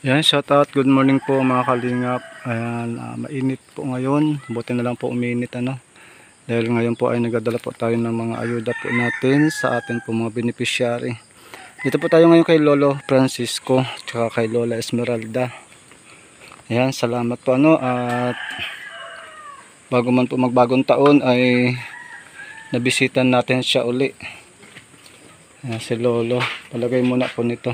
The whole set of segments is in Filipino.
Yan, shout out, good morning po mga kalingap. Ayan, mainit po ngayon. Buti na lang po uminit ano. Dahil ngayon po ay nagdadala po tayo ng mga ayuda po natin sa atin po mga beneficiary. Dito po tayo ngayon kay Lolo Francisco tsaka kay Lola Esmeralda. Ayan, salamat po ano. At bago man po magbagong taon ay nabisitan natin siya uli. Ayan, si Lolo. Palagay muna po nito.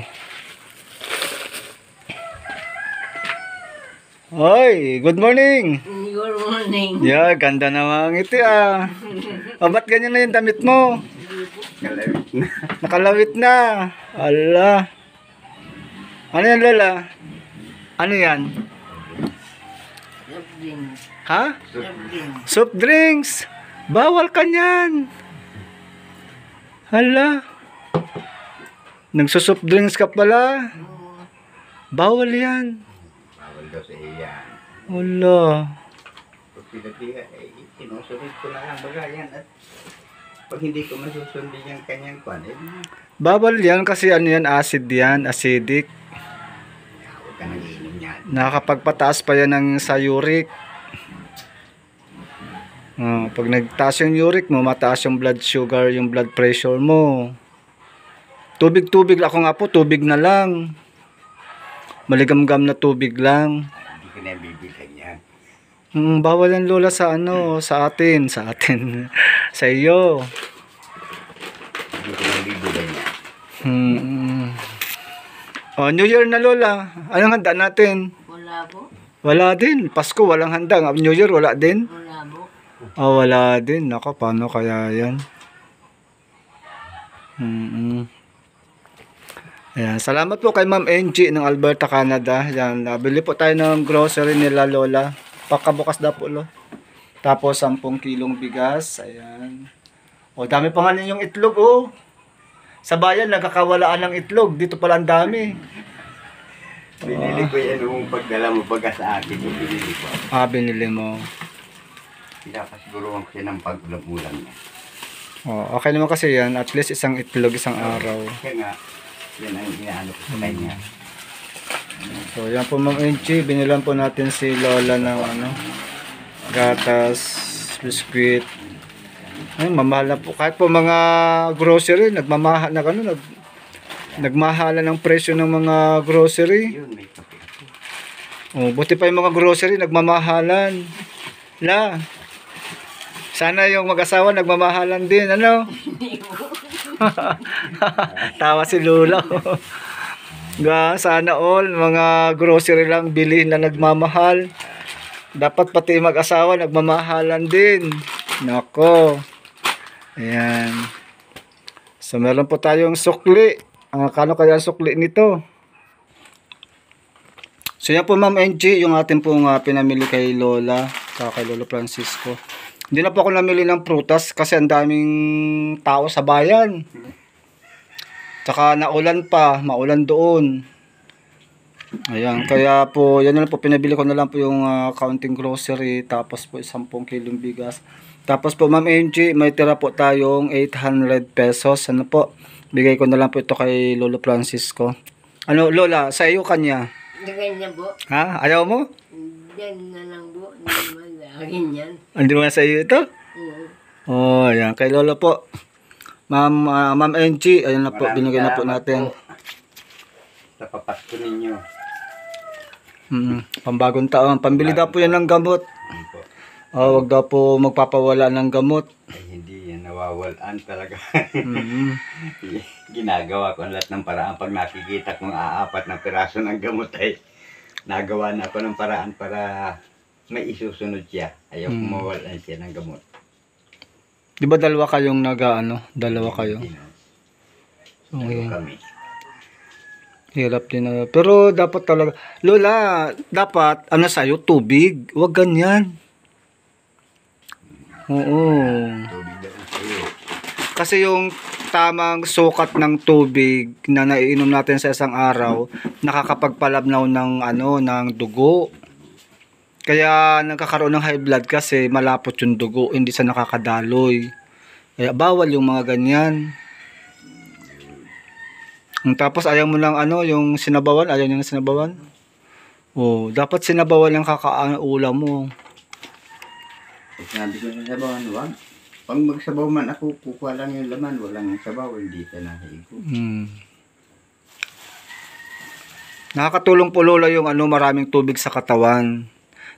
Hoy, good morning. Good morning. Yeah, ganda naman ito ah. O, ba't ganyan na yung damit mo? Nakalawit na. Nakalawit na. Ala. Ano yan, Lola? Ano yan? Soft drinks. Ha? Soft drinks. Soft drinks. Bawal ka niyan. Hala. Nagsusoft drinks ka pala. Bawal yan. Bawal daw sa iyan. Hala. Pag pinatiga, sinusunod ko na lang baga yan. At pag hindi ko masusundin yung kanyang kwan, Bawal yan kasi ano yan, acid yan, acidic. huwag ka nang inom yan. Nakakapagpataas pa yan ng sa uric. Pag nagtaas yung uric mo, mataas yung blood sugar, yung blood pressure mo. Tubig-tubig, ako nga po, tubig na lang. Maligamgam na tubig lang. Hindi ko na bibilhan yan. Bawal yan, Lola, sa ano, sa atin, sa iyo. Hindi ko na bibilhan yan. Oh, New Year na, Lola. Anong handa natin? Wala po. Wala din. Pasko, walang handa. New Year, wala din. Wala po. Oh, wala din. Naka, paano kaya yan? Ayan, salamat po kay Ma'am Angie ng Alberta, Canada. Ayan, nabili po tayo ng grocery nila, Lola. Pagkabukas daw po, Lo. Tapos 10 kilong bigas. Ayan. O, dami pa nga ninyong itlog, oh. Sa bayan, nagkakawalaan ng itlog. Dito pala ang dami. Binili ko yan nung pagdala mo baga sa akin. Yung binili ko. Binili mo. Pinapasiguruhan ko siya ng pag-ulam niya. Oh, okay naman kasi yan. At least isang itlog, isang araw. Kaya nga, yan ang inaano ko sa kanya. So, yan po Ma'am Angie. Binilan po natin si Lola ng ano, gatas, biskuit. Ay, mamahal na po. Kahit po mga grocery, nagmamahal na ano, nagmahalan ng presyo ng mga grocery. Yun, may kape. Oh, buti pa yung mga grocery, nagmamahalan. La. Sana yung mag-asawa nagmamahalan din, ano? Tawa si Lola. Sana all mga grocery lang bilhin na nagmamahal. Dapat pati mag-asawa nagmamahalan din. Nako. Ayan. So meron po tayong sukli. Kano kaya ang sukli nito? So yan po Ma'am Angie, yung atin pong pinamili kay Lola, kay Lolo Francisco. Hindi na po ako namili ng prutas kasi ang daming tao sa bayan. Tsaka naulan pa, maulan doon. Ayan, kaya po, yan na lang po, pinabili ko na lang po yung counting grocery, tapos po 10 kilong bigas. Tapos po Ma'am Angie, may tira po tayong 800 pesos. Ano po, bigay ko na lang po ito kay Lolo Francisco. Ano, Lola, sa iyo kanya? Ganyan po. Ha? Ayaw mo? Yan na lang po. Hindi naman akin yan. Hindi mo sa iyo ito? Oo. Oh, ayan, kay Lolo po. Ma'am Angie, ayun na po, binigay na po natin. Sa papasko ninyo. Pambagong taon. Pambili daw po yan ng gamot. Ano po? Wag daw po magpapawala ng gamot. Ay, hindi yan nawawalaan talaga. Ginagawa ko lahat ng paraan. Pag nakikita kong aapat na piraso ng gamot ay nagawa na ako ng paraan para may isusunod siya. Ayaw kong mawalan siya ng gamot. Di ba dalawa kayong dalawa kayo? Dalawa kami. Hirap din na. Pero dapat talaga, Lola, dapat, sa'yo, tubig. Huwag ganyan. Oo. Tubig na lang sa'yo. Kasi yung tamang sukat ng tubig na naiinom natin sa isang araw, nakakapagpalabnaw ng, ng dugo. Kaya nagkakaroon ng high blood kasi malapot yung dugo, hindi sa nakakadaloy. Kaya bawal yung mga ganyan. Tapos ayaw mo lang ano, yung sinabawan, ayaw niya ng sinabawan. Oh, dapat sinabawan lang kakaulam mo. At sabi ko sa sabawan, wag. Pag magsabaw man ako, kukuha lang yung laman, walang sabaw, hindi ka nahigo. Nakakatulong po lola yung ano, maraming tubig sa katawan.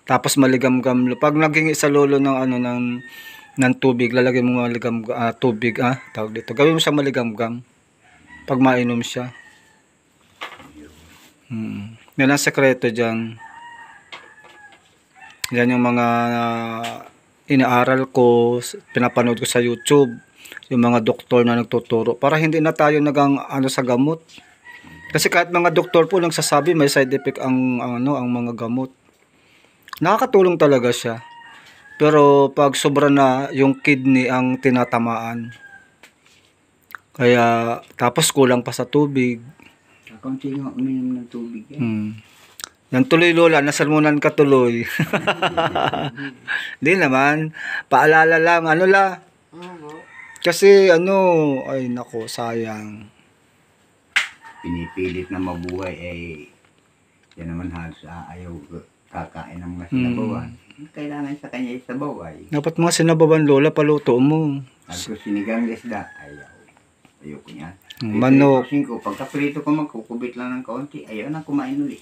Tapos maligamgam. Pag naging isa lolo ng ano ng tubig, lalagyan mo tubig tawag dito. Gawin mo siya maligamgam. Pag mainom siya. Yan ang sekreto diyan. Yan yung mga inaaral ko, pinapanood ko sa YouTube, yung mga doktor na nagtuturo para hindi na tayo nagang ano sa gamot. Kasi kahit mga doktor po nagsasabi may side effect ang mga gamot. Nakakatulong talaga siya. Pero pag sobra na yung kidney ang tinatamaan. Kaya tapos kulang pa sa tubig. Kaunti nga uminom ng tubig. Yan tuloy lola, nasalmunan ka tuloy. Hindi naman. Paalala lang, ano la? Kasi ay nako, sayang. Pinipilit na mabuhay yan naman halos ayaw kakain ng mga sinabawan. Kailangan sa kanya isabaw ay. Dapat mga sinabawan lola, paluto mo. At kung sinigang isda, ayoko niya. Manok. Pagkaprito ko magkukubit lang ng kaunti, ayaw na kumain ulit.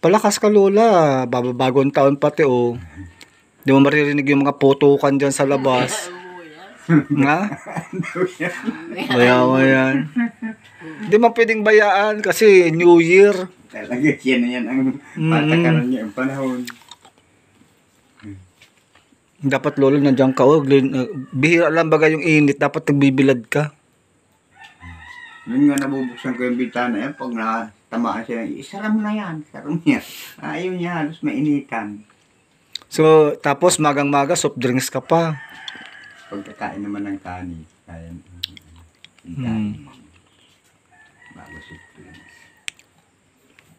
Palakas ka lola, babagong taon pati Di mo maririnig yung mga putukan dyan sa labas. Nga? Bayaw yan. Di mo pwedeng bayaan kasi New Year. Talaga siya na yan ang patakaran niya ang panahon. Dapat lolo nandiyan ka. Bihira lang bagay yung init. Dapat nagbibilad ka. Yun nga nabubuksan ko yung bintana yan. Pag natamaan siya, isara mo na yan. Isara mo niya. Ayaw niya halos mainitan. So, tapos magang-maga soft drinks ka pa. Pagkakain naman ng kanin. Kaya, bago soft drinks.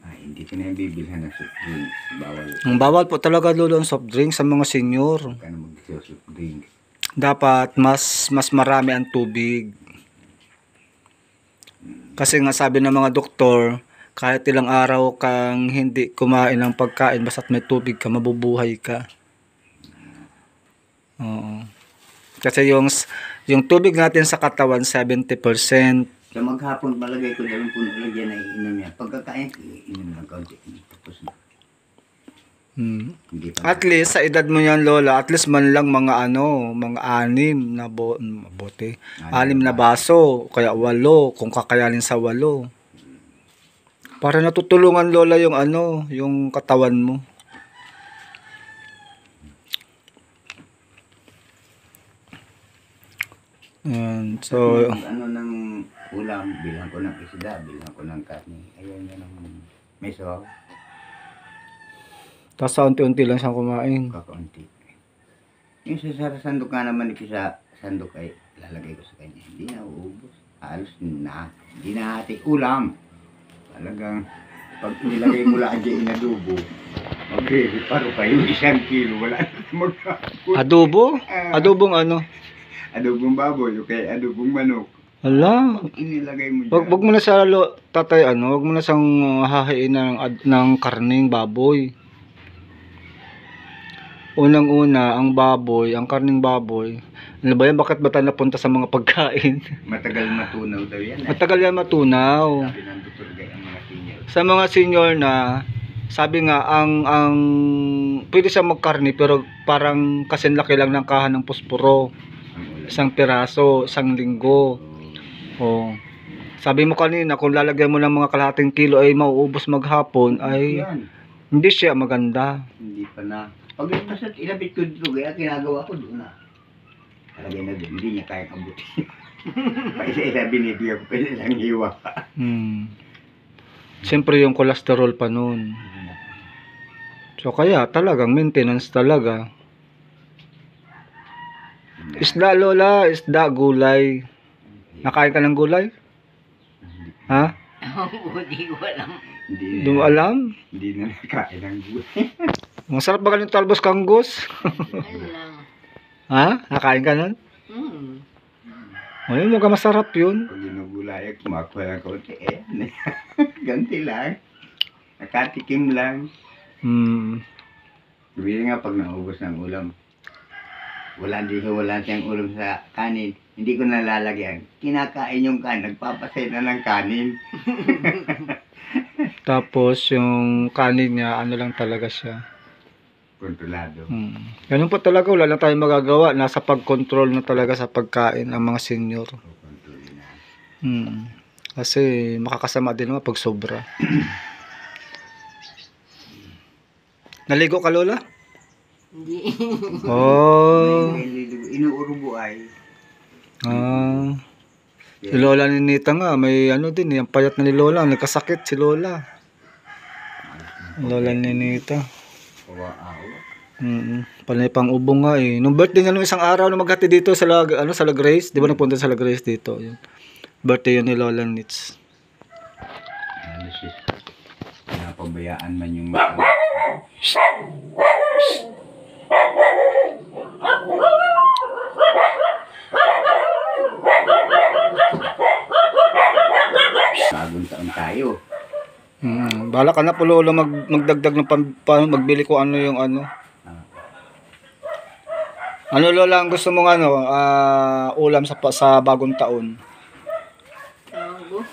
Hindi ko na yung bibilhan ng soft drinks. Bawal. Ang bawal po talaga lolo ang soft drinks sa mga senior. Huwag ka na mag-soft drinks. Dapat mas marami ang tubig. Kasi nga sabi ng mga doktor, kahit ilang araw kang hindi kumain ng pagkain basta't may tubig ka, mabubuhay ka. Oo. Kasi yung tubig natin sa katawan 70%. Sa maghapon, malagay ko dalawang puno lagyan na iinom niya. Pagkakain, iinom ng kaunti. Tapos na. Hindi pa At least sa edad mo yan lola, at least man lang mga mga 6 na bote. 6 na baso, kaya 8 kung kakayanin sa 8. Para natutulungan lola yung yung katawan mo. And so ng ulam, bilang ko ng isda, bilang ko ng karne. Ayaw niya ng may sabaw. tapos unti-unti lang siyang kumain. Kakaunti. Yung sa sandok nga naman sa sandok ay lalagay ko sa kanya. Hindi na uubos. Halos na. Hindi na ati ulam. Talagang pag nilagay mo lang dyan inadubo, magre-reparo pa yung 1 kilo. Wala na magkakot. Adobo? Adobong ano? Adobong baboy o kaya adobong manok. Hala. Inilagay mo dyan. Wag mo na sa tatay wag mo na siyang hahain ng karning baboy. Unang-una, ang karning baboy. Ano ba yan? Bakit ba tayo napunta sa mga pagkain? Matagal matunaw daw yan. Matagal yan matunaw. Sabi ng doktor gay ang mga senior. Sa mga senior na, sabi nga, ang pwede siya magkarni pero parang kasing laki lang ng kahan ng posporo. Isang piraso, 1 linggo. Sabi mo kanina, kung lalagyan mo ng mga kalahating kilo ay mauubos maghapon, ay Yan. hindi siya maganda. Hindi pa na. Pag basta ilapit ko dito, kaya ginagawa ko doon na. Talagay na doon, hindi niya kayang abutin. Pa-isa-isa binibigyan ko, pwede lang hiwa. Siyempre yung cholesterol pa nun. So kaya talagang maintenance talaga. Isda lola, isda, gulay. Nakain ka ng gulay? Ha? Oo, di ko alam. Hindi Hindi mo alam? Hindi na nakain ng gulay. Masarap ba yung talbos kanggos? Ano lang. Ha? Nakain ka nun? Hmm. Ayun, mukhang masarap yun. Pag ginugulay, kumakuha ng konti. Ganti lang. Nakatikim lang. Hmm. Sabi nga pag naubos ng ulam, wala siyang ulam sa kanin, hindi ko nalalagyan. Kinakain yung kanin, nagpapasay na ng kanin. Tapos yung kanin niya, ano lang talaga siya. Kontrolado. Ganun po talaga, wala lang tayong magagawa. Nasa pag-control na talaga sa pagkain ang mga senior. Kontrolin na. Kasi makakasama din naman pag sobra. Naligo ka, Lola? Hindi. Oh. Inuurubo ay. Ah. Si Lola ni Nita nga, may ano din, yung payat na ni Lola. Nagkasakit si Lola. Lola ni Nita. Awa-awa. Panay pang ubo nga eh. Nung birthday niya nung isang araw na maghati dito sa sa La Grace, 'di ba nagpunta sa La Grace dito? Yun. Birthday yun ni Lola Nitz. Ano sis? Pinapabayaan man yung mga. Bagong taon tayo. Bala ka na po Lola magdagdag ng magbili ko ano yung ano. Ano Lola ang gusto mong ano, ulam sa bagong taon? Tago.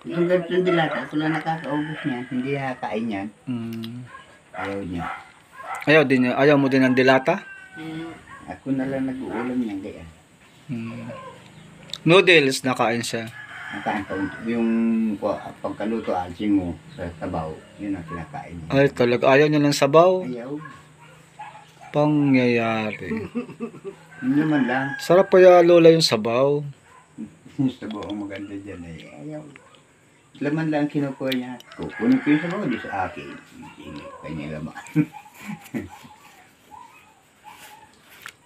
Yung ganito dilata, ako lang nakakaubos niyan. Hindi nakakain yan. Ayaw niya. Ayaw mo din ng dilata? Hmm. Ako na lang nag-uulam niyan kaya. Noodles nakain siya. Yung pagkaluto alsing mo sa sabaw, yun ang kinakain niya. Ay talaga, ayaw niya ng sabaw. Ayaw. Pangyayari. Yun naman lang. Sarap kaya Lola yung sabaw. Yung sabaw ang maganda dyan ay ayaw. Laman lang kinukuha niya. Kukunin ko yung sabaw, di sa akin. Hindi kanya laman.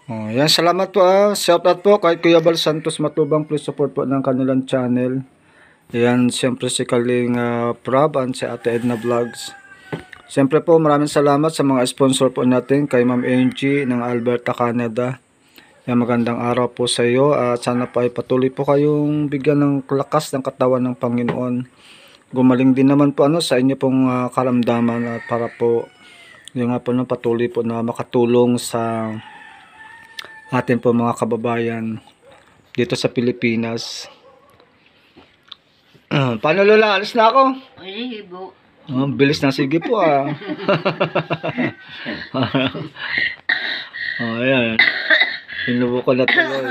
Yan, salamat po Shout out po kay Kuya Bal Santos Matubang. Please support po ng kanilang channel. Yan, siyempre si Kaling Prab and si Ate Edna Vlogs. Siyempre po maraming salamat sa mga sponsor po natin kay Ma'am Angie ng Alberta, Canada. Yan, magandang araw po sa iyo at sana po ay patuloy po kayong bigyan ng lakas ng katawan ng Panginoon. Gumaling din naman po sa inyo pong karamdaman at para po yung patuloy po na makatulong sa atin po mga kababayan dito sa Pilipinas. Paano Lola? Alis na ako. Sige po. Bilis na sige po ayan. Pinubo ko na tuloy.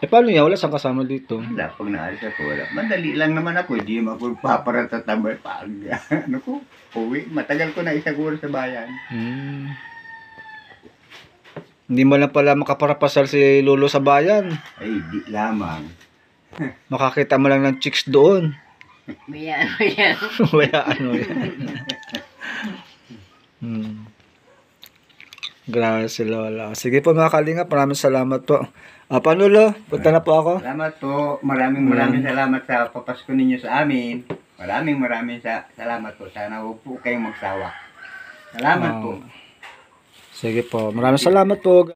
Paano niya? Wala siyang kasama dito. Wala, pag naalis ako, wala. Madali lang naman ako, hindi mo ako paparatatamal pag ano ko, uwi. Matagal ko na isaguro sa bayan. Hindi mo lang pala makaparapasal si Lolo sa bayan. Ay, di lamang. Makakita mo lang ng chicks doon. Bayaan. Bayaan mo yan. Grabe si Lola. Sige po mga kalingap, maraming salamat po. Paano Lolo? Punta na po ako. Salamat po. Maraming salamat sa papasko ninyo sa amin. Maraming salamat po. Sana huwag po kayong magsawa. Salamat po. Sige po. Maraming salamat po.